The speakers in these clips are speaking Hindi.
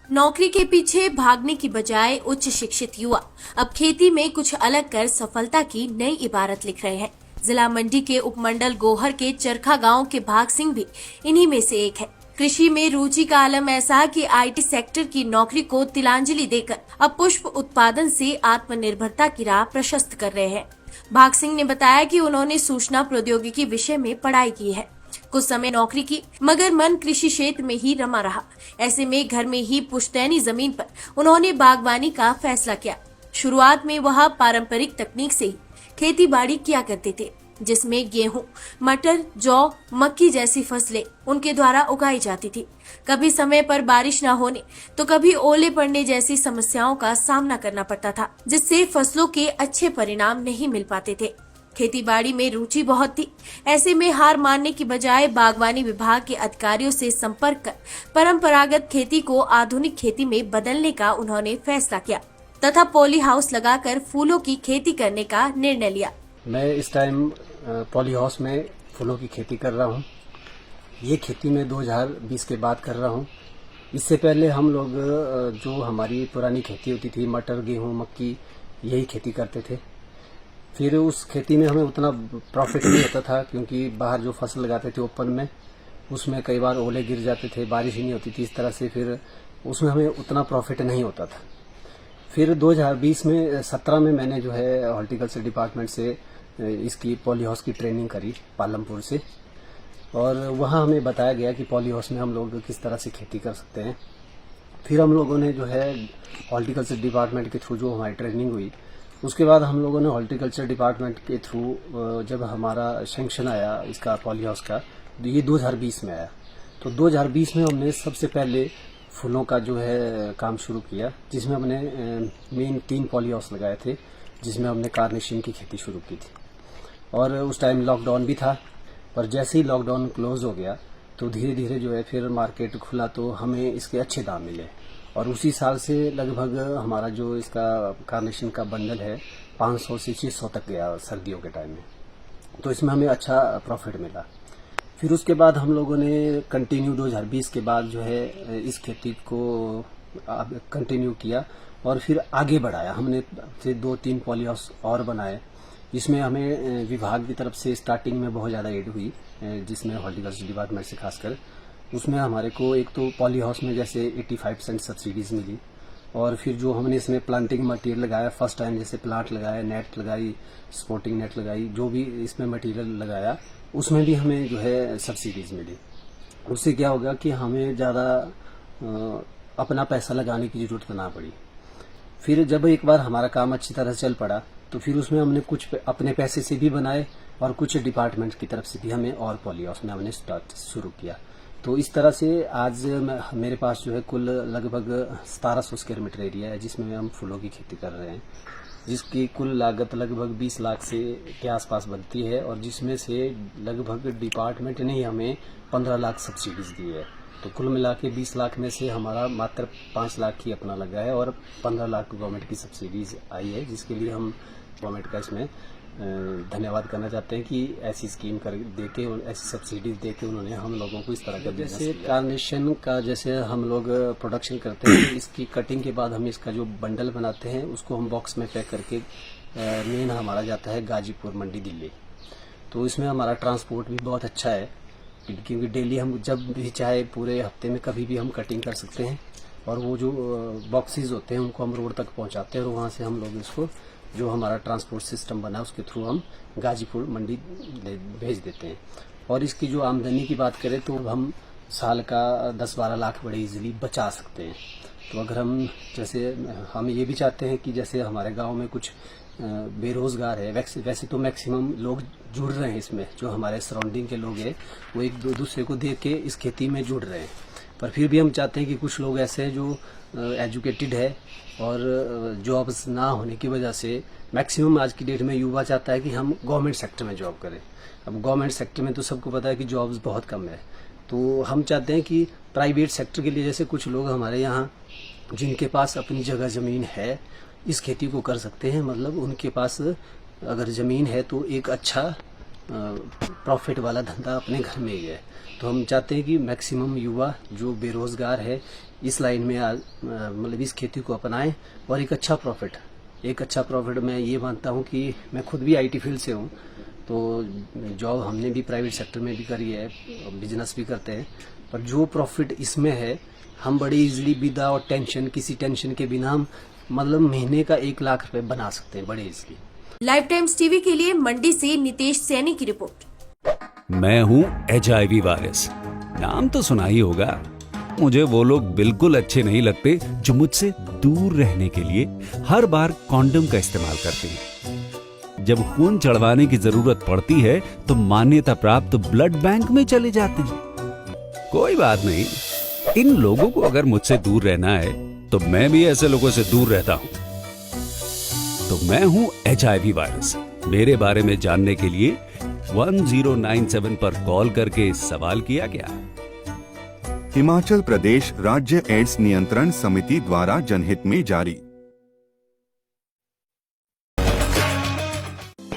नौकरी के पीछे भागने की बजाय उच्च शिक्षित युवा अब खेती में कुछ अलग कर सफलता की नई इबारत लिख रहे हैं। जिला मंडी के उपमंडल गोहर के चरखा गांव के भाग सिंह भी इन्हीं में से एक है। कृषि में रुचि का आलम ऐसा कि आईटी सेक्टर की नौकरी को तिलांजलि देकर अब पुष्प उत्पादन से आत्मनिर्भरता की राह प्रशस्त कर रहे हैं। भाग सिंह ने बताया कि उन्होंने सूचना प्रौद्योगिकी विषय में पढ़ाई की है, कुछ समय नौकरी की, मगर मन कृषि क्षेत्र में ही रमा रहा। ऐसे में घर में ही पुश्तैनी जमीन पर उन्होंने बागवानी का फैसला किया। शुरुआत में वह पारंपरिक तकनीक से ही खेती बाड़ी किया करते थे, जिसमें गेहूं, मटर, जौ, मक्की जैसी फसलें उनके द्वारा उगाई जाती थी। कभी समय पर बारिश न होने तो कभी ओले पड़ने जैसी समस्याओं का सामना करना पड़ता था, जिससे फसलों के अच्छे परिणाम नहीं मिल पाते थे। खेती बाड़ी में रुचि बहुत थी। ऐसे में हार मानने की बजाय बागवानी विभाग के अधिकारियों से संपर्क कर परंपरागत खेती को आधुनिक खेती में बदलने का उन्होंने फैसला किया तथा पॉली हाउस लगाकर फूलों की खेती करने का निर्णय लिया। मैं इस टाइम पॉली हाउस में फूलों की खेती कर रहा हूँ। ये खेती मैं 2020 के बाद कर रहा हूँ। इससे पहले हम लोग जो हमारी पुरानी खेती होती थी, मटर, गेहूँ, मक्की, यही खेती करते थे। फिर उस खेती में हमें उतना प्रॉफिट नहीं होता था, क्योंकि बाहर जो फसल लगाते थे ओपन में, उसमें कई बार ओले गिर जाते थे, बारिश ही नहीं होती थी। इस तरह से फिर उसमें हमें उतना प्रॉफिट नहीं होता था। फिर 2020 में 17 में मैंने जो है हॉर्टिकल्चर डिपार्टमेंट से इसकी पॉली हाउस की ट्रेनिंग करी पालमपुर से, और वहाँ हमें बताया गया कि पॉली हाउस में हम लोग किस तरह से खेती कर सकते हैं। फिर हम लोगों ने जो है हॉर्टिकल्चर डिपार्टमेंट के थ्रू जो हमारी ट्रेनिंग हुई, उसके बाद हम लोगों ने हॉर्टिकल्चर डिपार्टमेंट के थ्रू जब हमारा सैंक्शन आया इसका पॉली हाउस का, ये 2020 में आया। तो 2020 में हमने सबसे पहले फूलों का जो है काम शुरू किया, जिसमें हमने मेन 3 पॉली हाउस लगाए थे, जिसमें हमने कार्नेशन की खेती शुरू की थी। और उस टाइम लॉकडाउन भी था, पर जैसे ही लॉकडाउन क्लोज हो गया तो धीरे धीरे जो है फिर मार्केट खुला, तो हमें इसके अच्छे दाम मिले। और उसी साल से लगभग हमारा जो इसका कार्नेशन का बंडल है 500 से 600 तक गया सर्दियों के टाइम में, तो इसमें हमें अच्छा प्रॉफिट मिला। फिर उसके बाद हम लोगों ने कंटिन्यू 2020 के बाद जो है इस खेती को कंटिन्यू किया और फिर आगे बढ़ाया। हमने फिर 2-3 पॉली हाउस और बनाए। इसमें हमें विभाग की तरफ से स्टार्टिंग में बहुत ज़्यादा एड हुई, जिसमें हॉर्टिकल्चर डिपार्टमेंट से खासकर। उसमें हमारे को एक तो पॉली हाउस में जैसे 85% सब्सिडीज मिली, और फिर जो हमने इसमें प्लांटिंग मटेरियल लगाया फर्स्ट टाइम, जैसे प्लांट लगाया, नेट लगाई, स्पोर्टिंग नेट लगाई, जो भी इसमें मटेरियल लगाया उसमें भी हमें जो है सब्सिडीज मिली। उससे क्या होगा कि हमें ज़्यादा अपना पैसा लगाने की जरूरत ना पड़ी। फिर जब एक बार हमारा काम अच्छी तरह से चल पड़ा, तो फिर उसमें हमने कुछ अपने पैसे से भी बनाए और कुछ डिपार्टमेंट की तरफ से भी हमें और पॉली हाउस में हमने स्टार्ट शुरू किया। तो इस तरह से आज मेरे पास जो है कुल लगभग 1700 स्क्वायर मीटर एरिया है, जिसमें हम फूलों की खेती कर रहे हैं, जिसकी कुल लागत लगभग 20 लाख से के आसपास बनती है, और जिसमें से लगभग डिपार्टमेंट ने हमें 15 लाख सब्सिडीज दी है। तो कुल मिला के 20 लाख में से हमारा मात्र 5 लाख ही अपना लगा है, और 15 लाख गवर्नमेंट की सब्सिडीज आई है, जिसके लिए हम गवर्नमेंट का इसमें धन्यवाद करना चाहते हैं कि ऐसी स्कीम कर देके, ऐसी सब्सिडीज देके उन्होंने हम लोगों को इस तरह का जैसे कार्नेशन का जैसे हम लोग प्रोडक्शन करते हैं, इसकी कटिंग के बाद हम इसका जो बंडल बनाते हैं उसको हम बॉक्स में पैक करके मेन हमारा जाता है गाजीपुर, मंडी, दिल्ली। तो इसमें हमारा ट्रांसपोर्ट भी बहुत अच्छा है, क्योंकि डेली हम जब भी चाहे पूरे हफ्ते में कभी भी हम कटिंग कर सकते हैं, और वो जो बॉक्सेस होते हैं उनको हम रोड तक पहुंचाते हैं, और वहाँ से हम लोग इसको जो हमारा ट्रांसपोर्ट सिस्टम बना उसके थ्रू हम गाजीपुर, मंडी भेज देते हैं। और इसकी जो आमदनी की बात करें तो हम साल का 10-12 लाख बड़े इजीली बचा सकते हैं। तो अगर हम जैसे हम ये भी चाहते हैं कि जैसे हमारे गांव में कुछ बेरोजगार है, वैसे तो मैक्सिमम लोग जुड़ रहे हैं इसमें, जो हमारे सराउंडिंग के लोग हैं वो एक दूसरे को देख के इस खेती में जुड़ रहे हैं, पर फिर भी हम चाहते हैं कि कुछ लोग ऐसे हैं जो एजुकेटेड है और जॉब्स ना होने की वजह से मैक्सिमम आज की डेट में युवा चाहता है कि हम गवर्नमेंट सेक्टर में जॉब करें। अब गवर्नमेंट सेक्टर में तो सबको पता है कि जॉब्स बहुत कम है, तो हम चाहते हैं कि प्राइवेट सेक्टर के लिए जैसे कुछ लोग हमारे यहाँ जिनके पास अपनी जगह ज़मीन है इस खेती को कर सकते हैं, मतलब उनके पास अगर ज़मीन है तो एक अच्छा प्रॉफिट वाला धंधा अपने घर में ही है। तो हम चाहते हैं कि मैक्सिमम युवा जो बेरोजगार है इस लाइन में मतलब इस खेती को अपनाएं और एक अच्छा प्रॉफिट मैं ये मानता हूँ कि मैं खुद भी आईटी फील्ड से हूँ, तो जॉब हमने भी प्राइवेट सेक्टर में भी करी है, बिजनेस भी करते हैं, पर जो प्रॉफिट इसमें है हम बड़ी इजीली विदाउट टेंशन, किसी टेंशन के बिना हम मतलब महीने का 1 लाख रुपए बना सकते हैं बड़े इजीली। लाइव टाइम्स टीवी के लिए मंडी से नितेश सैनी की रिपोर्ट। मैं हूँ HIV वायरस, नाम तो सुना ही होगा। मुझे वो लोग बिल्कुल अच्छे नहीं लगते जो मुझसे दूर रहने के लिए हर बार कॉन्डम का इस्तेमाल करते हैं। जब खून चढ़वाने की जरूरत पड़ती है तो मान्यता प्राप्त ब्लड बैंक में चले जाते हैं। कोई बात नहीं, इन लोगों को अगर मुझसे दूर रहना है तो मैं भी ऐसे लोगों से दूर रहता हूं। तो मैं हूं HIV वायरस। मेरे बारे में जानने के लिए 1097 पर कॉल करके सवाल किया गया। हिमाचल प्रदेश राज्य एड्स नियंत्रण समिति द्वारा जनहित में जारी।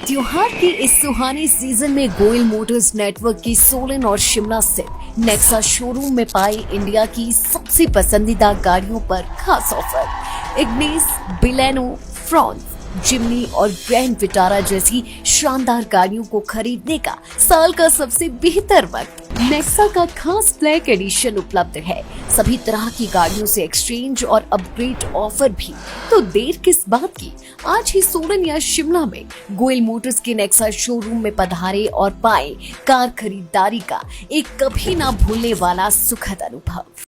त्योहार के इस सुहाने सीजन में गोयल मोटर्स नेटवर्क की सोलन और शिमला स्थित नेक्सा शोरूम में पाई इंडिया की सबसे पसंदीदा गाड़ियों पर खास ऑफर। इग्निस, बिलेनो, फ्रॉन्स, जिमनी और ग्रैंड विटारा जैसी शानदार गाड़ियों को खरीदने का साल का सबसे बेहतर वक्त। नेक्सा का खास ब्लैक एडिशन उपलब्ध है। सभी तरह की गाड़ियों से एक्सचेंज और अपग्रेड ऑफर भी। तो देर किस बात की, आज ही सोलन या शिमला में गोयल मोटर्स के नेक्सा शोरूम में पधारे और पाए कार खरीदारी का एक कभी ना भूलने वाला सुखद अनुभव।